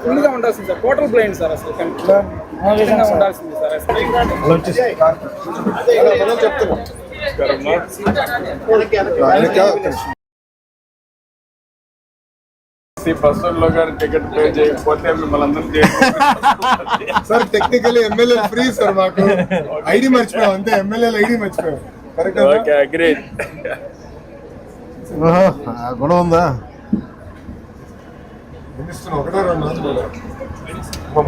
ఫుల్గా ఉండాల్సింది sir, total blind sir, అసలు ఉండాల్సింది సార్ బస్సుల్లో కానీ టికెట్ పే చేయకపోతే మిమ్మల్ని అందరం sir. Technically MLA free sir, మాకు ఐడి మర్చిపోయాం అంతే, ఎమ్మెల్యే ఐడి మర్చిపోయాం. Okay, agreed. గుణం ఉందా?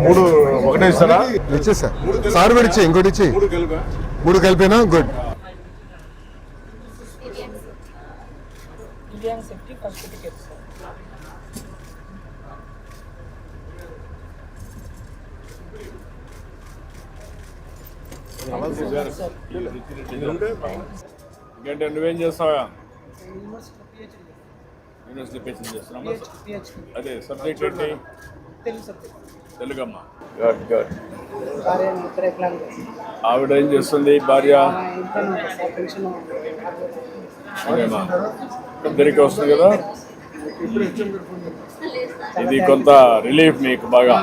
మూడు ఒకటే ఇస్తారా? ఇచ్చేసా సార్ కూడా ఇచ్చే, ఇంకోటి ఇచ్చి మూడు కలిపినా గుడ్. ఇంకంటే నువ్వేం చేస్తావా? యూనివర్సిటీ పిహెచ్డీ చేస్తున్నామా? అదే సబ్జెక్ట్ ఏంటి? తెలుగమ్మా. Good good. ఆవిడ ఏం చేస్తుంది? భార్య ఇద్దరికి వస్తుంది కదా, ఇది కొంత రిలీఫ్ మీకు బాగా.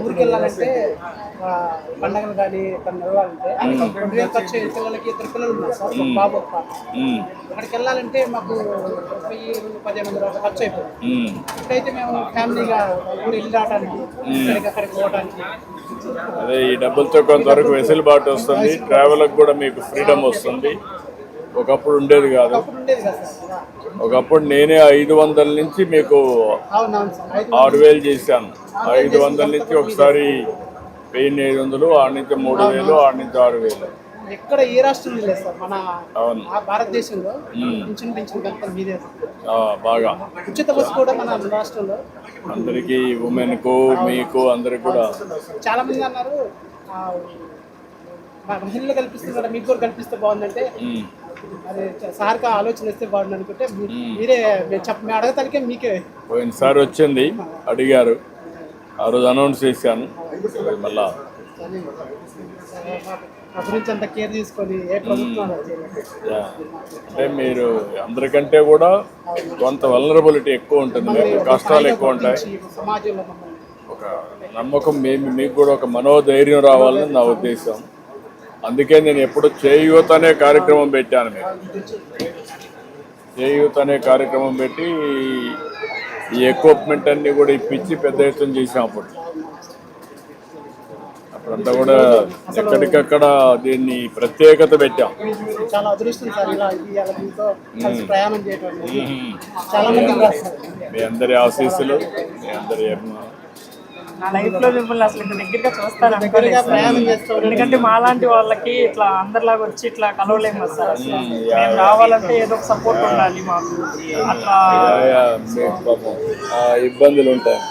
ఊరికి వెళ్ళాలంటే పండగలు కానీ వెళ్ళాలంటే 2000 ఖర్చు. పిల్లలకి 2 పిల్లలు ఉన్నారు సార్, ఒక బాబు ఒక పాప. అక్కడికి వెళ్ళాలంటే మాకు 10,000-15,000 ఖర్చు అయిపోతుంది. ఇప్పుడైతే మేము ఫ్యామిలీగా ఊరు వెళ్ళి రావడానికి, అక్కడికి పోవడానికి, అదే ఈ డబ్బులతో కొంతవరకు వెసులుబాటు వస్తుంది, ట్రావెల్కి కూడా మీకు ఫ్రీడమ్ వస్తుంది. ఒకప్పుడు ఉండేది కాదు. ఒకప్పుడు నేనే 500 నుంచి మీకు 6,000 చేశాను. 500 నుంచి ఒకసారి 1,500, ఆడ నుంచి 3,000, ఆడ నుంచి 6,000. ఎక్కడ ఏ రాష్ట్రంలో లేదు సార్ మన భారతదేశంలో. బాగా ఉచిత బస్సు కూడా మన రాష్ట్రంలో అందరికి, ఉమెన్ కు, మీకు అందరికి కూడా. చాలా మంది అన్నారు మహిళలు కల్పిస్తున్నారు, మీకు కూడా కల్పిస్తే బాగుందంటే అదే సార్కి ఆలోచన వస్తే బాగుంది అనుకుంటే మీరే మేము అడగతానికే మీకే. పోయినసారి వచ్చింది, అడిగారు, ఆ రోజు అనౌన్స్ చేశాను. మళ్ళా గురించి అంత కేర్ తీసుకొని ఏ ప్రభుత్వం అంటే మీరు అందరికంటే కూడా కొంత వల్నరబిలిటీ ఎక్కువ ఉంటుంది, మీకు కష్టాలు ఎక్కువ ఉంటాయి. సమాజంలో ఒక నమ్మకం మీకు కూడా ఒక మనోధైర్యం రావాలని నా ఉద్దేశం. అందుకే నేను ఎప్పుడు చేయూత్ అనే కార్యక్రమం పెట్టాను. మీకు చేయూత్ అనే కార్యక్రమం పెట్టి ఈ ఎక్విప్మెంట్ అన్ని కూడా ఇప్పించి పెద్ద ఎత్తున చేసాం. అప్పుడంతా కూడా ఎక్కడికక్కడ దీన్ని ప్రత్యేకత పెట్టాం. చాలా అదృష్టం సార్, ప్రయాణం చేయడం. చాలా మంది మీ అందరి ఆశీస్సులు, మీ అందరి నా లైఫ్ లో మిమ్మల్ని అసలు ఇంత దగ్గరగా చూస్తాను అనుకోలేదు. ఎందుకంటే మాలాంటి వాళ్ళకి ఇట్లా అందరిలాగా వచ్చి ఇట్లా కలవలేము సార్. మేము రావాలంటే ఏదో ఒక సపోర్ట్ ఉండాలి మాకు. అట్లా ఇబ్బందులు ఉంటాయి.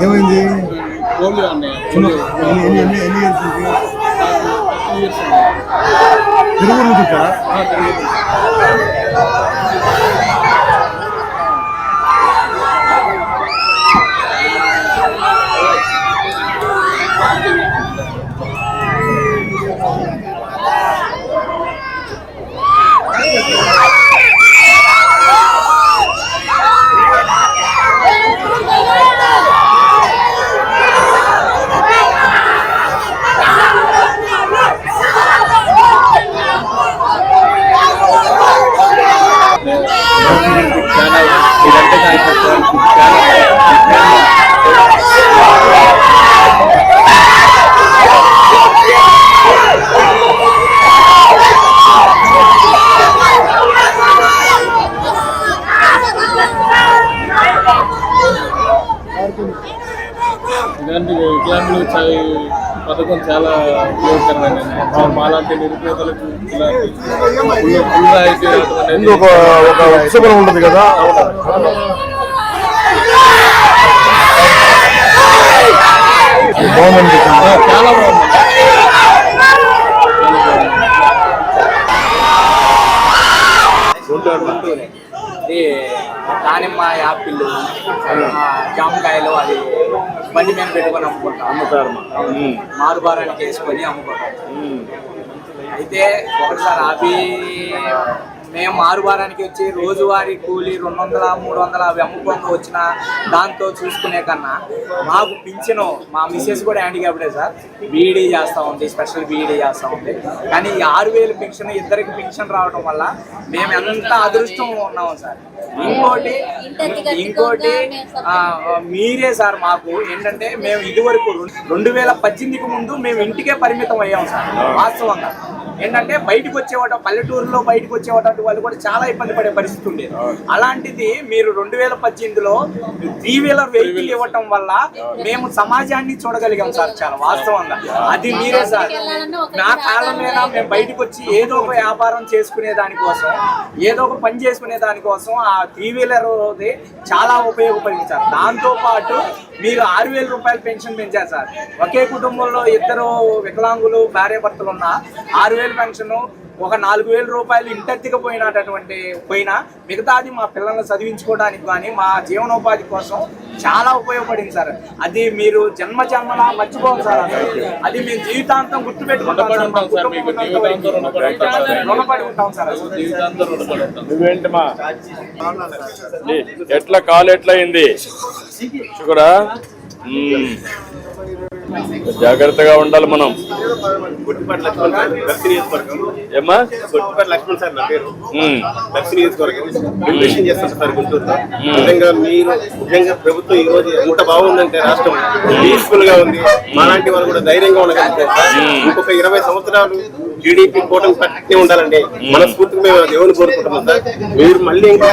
ఏమైంది? పోలియో అన్నయ్య. ఎన్ని ఇయర్స్ తిరుగురు చూసారా? ఇలాంటి వికలాంగులు పథకం చాలా ఉపయోగకరమైనది. మాలాంటి నిరుపేదలకు ఒక ఉత్సవం ఉండదు కదా. బాగుంది, చాలా బాగుంది. దానిమ్మ, యాపిల్, జామకాయలు అది బండి మీద పెట్టుకొని అమ్ముతారు. మారుబారానికి వేసుకొని అమ్ముకుంటాం. అయితే ఒకటిసారి అవి మేము మారుబారానికి వచ్చి రోజువారీ కూలి 200, 300 అవి అమ్ముకుంటూ వచ్చిన దాంతో చూసుకునే కన్నా మాకు పింఛను, మా మిస్సెస్ కూడా హ్యాండిక్యాప్డే సార్, బీఈడీ చేస్తూ ఉంది, స్పెషల్ బీఈడీ చేస్తూ ఉంది. కానీ ఈ 6000 పెన్షన్, ఇద్దరికి పెన్షన్ రావడం వల్ల మేము ఎంత అదృష్టం ఉన్నాము సార్. ఇంకోటి మీరే సార్ మాకు ఏంటంటే, మేము ఇదివరకు 2018కి ముందు మేము ఇంటికే పరిమితం అయ్యాం సార్. వాస్తవంగా ఏంటంటే బయటకు వచ్చేవాట, పల్లెటూరులో బయటకు వచ్చేవాట వాళ్ళు కూడా చాలా ఇబ్బంది పడే పరిస్థితి ఉండేది. అలాంటిది మీరు 2018లో 3-wheeler వెహికల్ ఇవ్వటం వల్ల మేము సమాజాన్ని చూడగలిగాం సార్. చాలా వాస్తవంగా అది మీరే సార్. నా కాలం మీద మేము బయటకు వచ్చి ఏదో ఒక వ్యాపారం చేసుకునే దానికోసం, ఏదో ఒక పని చేసుకునే దానికోసం ఆ 3-wheeler చాలా ఉపయోగపడింది సార్. దాంతో పాటు మీరు 6000 రూపాయలు పెన్షన్ పెంచారు సార్. ఒకే కుటుంబంలో ఇద్దరు వికలాంగులు భార్యాభర్తలు ఉన్న 6000 పెన్షన్, ఒక 4000 రూపాయలు ఇంటెత్తికి పోయినా మిగతాది మా పిల్లల్ని చదివించుకోవడానికి కానీ మా జీవనోపాధి కోసం చాలా ఉపయోగపడింది సార్. అది మీరు జన్మలా మర్చిపోవాలి సార్. అది మేము జీవితాంతం గుర్తుపెట్టుకుంటాం సార్. రుణపడి ఉంటాం సార్. నువ్వేంటమ్మా, ఎట్లా కాలు ఎట్లా అయింది? షుగరా? జాగ్రత్తగా ఉండాలి మనం. ఏమ్మా? లక్ష్మణ్ సార్ నా పేరు. దక్షిణ నియోజకవర్గం చేస్తాను సార్ గుంటూరులో. నిజంగా మీరు నిజంగా ప్రభుత్వం ఈ రోజు ఎంత బాగుందంటే రాష్ట్రం పీస్ఫుల్ గా ఉంది. మాలాంటి వాళ్ళు కూడా ధైర్యంగా ఉండగలుగుతారు సార్. ఇంకొక 20 సంవత్సరాలు టీడీపీ కూటమి పట్టే ఉండాలండి. మనస్ఫూర్తిగా మేము దేవుని కోరుకుంటున్నాం సార్. మీరు మళ్ళీ ఇంకా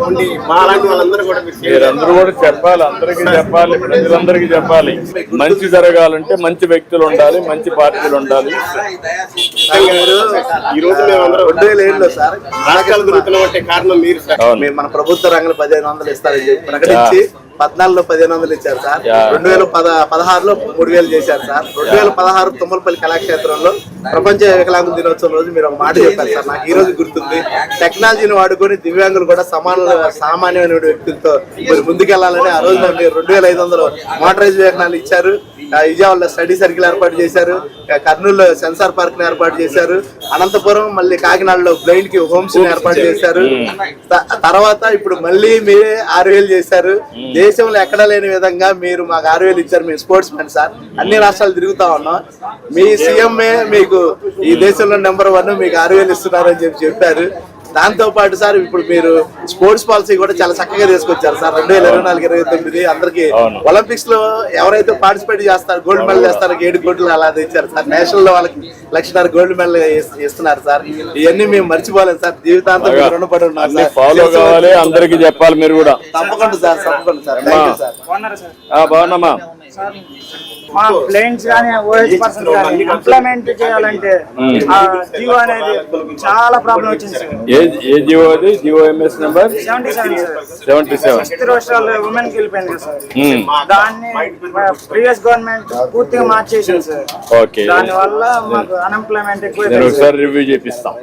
ఉండి మాలాంటి వాళ్ళందరూ కూడా మీరందరూ కూడా చెప్పాలి, అందరికీ చెప్పాలి, ప్రజలందరికీ చెప్పాలి. మంచి జరగాలంటే మంచి వ్యక్తులు ఉండాలి, మంచి పార్టీలు ఉండాలి. ఈ రోజు మేమందరం 2007లో సార్ రాజకీయాలు దొరుకుతున్నామంటే కారణం మీరు సార్. మన ప్రభుత్వ రంగంలో 1500 ఇస్తారని చెప్పి ప్రకటించి 14లో 1500 ఇచ్చారు సార్. 2016లో 3000 చేశారు సార్. 2016 తుమ్మలపల్లి కళాక్షేత్రంలో ప్రపంచ వికలాంగుల దినోత్సవం రోజు మీరు ఒక మాట చెప్పారు సార్. నాకు ఈ రోజు గుర్తుంది. టెక్నాలజీని వాడుకొని దివ్యాంగులు కూడా సామాన్యమైన వ్యక్తులతో మీరు ముందుకెళ్లాలని ఆ రోజు 2500 మోటరైజ్ వాహనాలు ఇచ్చారు. విజయవాడలో స్టడీ సర్కిల్ ఏర్పాటు చేశారు. కర్నూలులో సెన్సార్ పార్క్ ఏర్పాటు చేశారు. అనంతపురం మళ్ళీ కాకినాడలో బ్లైండ్ కి హోమ్స్ ఏర్పాటు చేశారు. తర్వాత ఇప్పుడు మళ్ళీ మీరే 6000 చేశారు. దేశంలో ఎక్కడ లేని విధంగా మీరు మాకు 6000 ఇచ్చారు. మేము స్పోర్ట్స్ మెన్ సార్, అన్ని రాష్ట్రాలు తిరుగుతా ఉన్నాం. మీ సీఎంఏ మీకు ఈ దేశంలో నెంబర్ 1, మీకు 6000 ఇస్తున్నారు అని చెప్పారు. దాంతో పాటు సార్ ఇప్పుడు మీరు స్పోర్ట్స్ పాలసీ కూడా చాలా చక్కగా తీసుకొచ్చారు సార్. 2024-29 అందరికి ఒలింపిక్స్ లో ఎవరైతే పార్టిసిపేట్ చేస్తారు, గోల్డ్ మెడల్ చేస్తారు, 7 కోట్లు అలా తెచ్చారు సార్. నేషనల్ లో వాళ్ళకి 1,00,000 గోల్డ్ మెడల్ ఇస్తున్నారు సార్. ఇవన్నీ మేము మర్చిపోలేదు సార్. జీవితాంతం రుణపడి ఉన్నాం సార్. ఫాలో కావాలి, అందరికి చెప్పాలి మీరు కూడా. తప్పకుండా సార్, తప్పకుండా సార్. Thank you sir. బాగున్నారా సార్? బాగున్నామా? సార్ మా బ్లైండ్స్ కానీ ఓఎస్ పర్సన్స్ కానీ ఇంప్లిమెంట్ చేయాలంటే ఆ జియో అనేది చాలా ప్రాబ్లం వచ్చింది సార్. ఏ జియో అది? GO MS number 77 sir. 77. 6 రాష్ట్రాల్లో ఉమెన్ కి వెళ్ళిపోయింది కదా సార్. దాన్ని ప్రీవియస్ గవర్నమెంట్ పూర్తిగా మార్చేసింది సార్. ఓకే, దాని వల్ల మాకు అన్ఎంప్లాయ్మెంట్ ఎక్కువ నేను ఒకసారి రివ్యూ చేపిస్తాం.